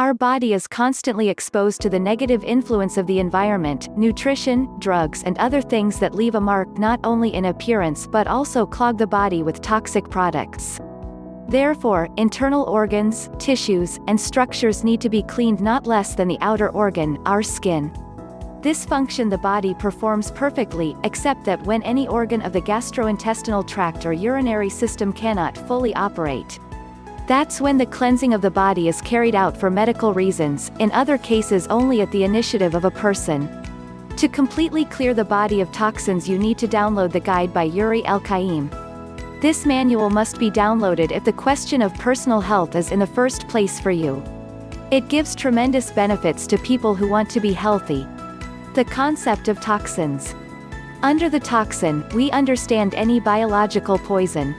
Our body is constantly exposed to the negative influence of the environment, nutrition, drugs and other things that leave a mark not only in appearance but also clog the body with toxic products. Therefore, internal organs, tissues, and structures need to be cleaned not less than the outer organ, our skin. This function the body performs perfectly, except that when any organ of the gastrointestinal tract or urinary system cannot fully operate. That's when the cleansing of the body is carried out for medical reasons, in other cases only at the initiative of a person. To completely clear the body of toxins you need to download the guide by Yuri El-Qaim. This manual must be downloaded if the question of personal health is in the first place for you. It gives tremendous benefits to people who want to be healthy. The concept of toxins. Under the toxin, we understand any biological poison.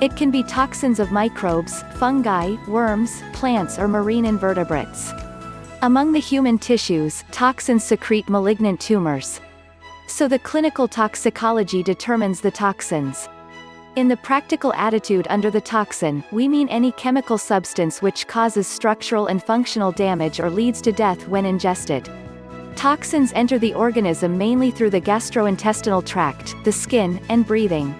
It can be toxins of microbes, fungi, worms, plants or marine invertebrates. Among the human tissues, toxins secrete malignant tumors. So the clinical toxicology determines the toxins. In the practical attitude under the toxin, we mean any chemical substance which causes structural and functional damage or leads to death when ingested. Toxins enter the organism mainly through the gastrointestinal tract, the skin, and breathing.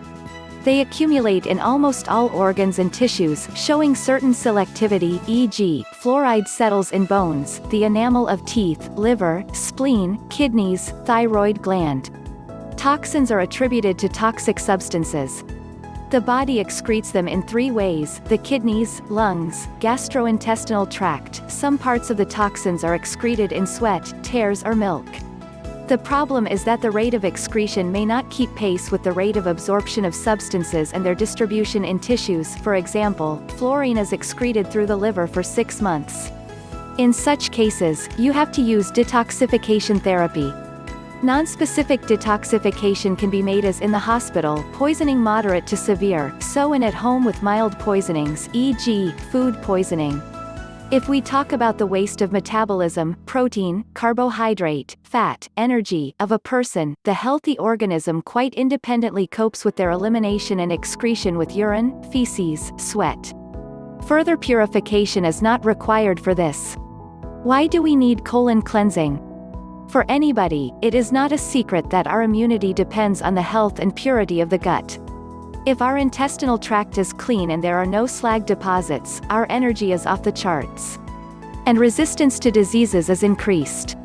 They accumulate in almost all organs and tissues, showing certain selectivity, e.g., fluoride settles in bones, the enamel of teeth, liver, spleen, kidneys, thyroid gland. Toxins are attributed to toxic substances. The body excretes them in three ways: the kidneys, lungs, gastrointestinal tract. Some parts of the toxins are excreted in sweat, tears or milk. The problem is that the rate of excretion may not keep pace with the rate of absorption of substances and their distribution in tissues. For example, fluorine is excreted through the liver for 6 months. In such cases, you have to use detoxification therapy. Non-specific detoxification can be made as in the hospital, poisoning moderate to severe, so in at home with mild poisonings, e.g., food poisoning. If we talk about the waste of metabolism, protein, carbohydrate, fat, energy, of a person, the healthy organism quite independently copes with their elimination and excretion with urine, feces, sweat. Further purification is not required for this. Why do we need colon cleansing? For anybody, it is not a secret that our immunity depends on the health and purity of the gut. If our intestinal tract is clean and there are no slag deposits, our energy is off the charts. And resistance to diseases is increased.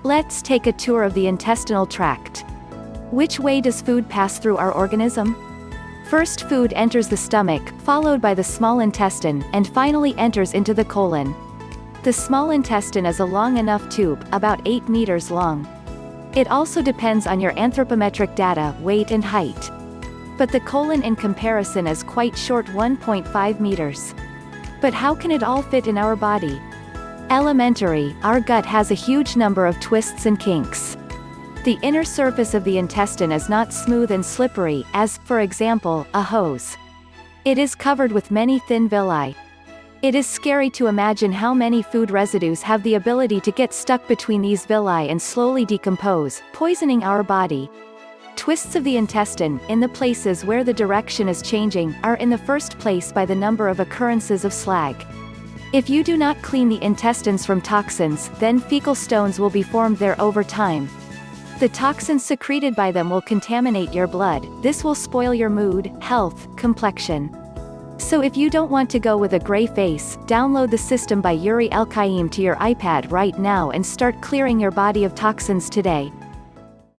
Let's take a tour of the intestinal tract. Which way does food pass through our organism? First, food enters the stomach, followed by the small intestine, and finally enters into the colon. The small intestine is a long enough tube, about 8 meters long. It also depends on your anthropometric data, weight and height. But the colon in comparison is quite short, 1.5 meters. But how can it all fit in our body? Elementary, our gut has a huge number of twists and kinks. The inner surface of the intestine is not smooth and slippery, as, for example, a hose. It is covered with many thin villi. It is scary to imagine how many food residues have the ability to get stuck between these villi and slowly decompose, poisoning our body. Twists of the intestine, in the places where the direction is changing, are in the first place by the number of occurrences of slag. If you do not clean the intestines from toxins, then fecal stones will be formed there over time. The toxins secreted by them will contaminate your blood. This will spoil your mood, health, complexion. So if you don't want to go with a gray face, download the system by Yuri El-Qaim to your iPad right now and start clearing your body of toxins today.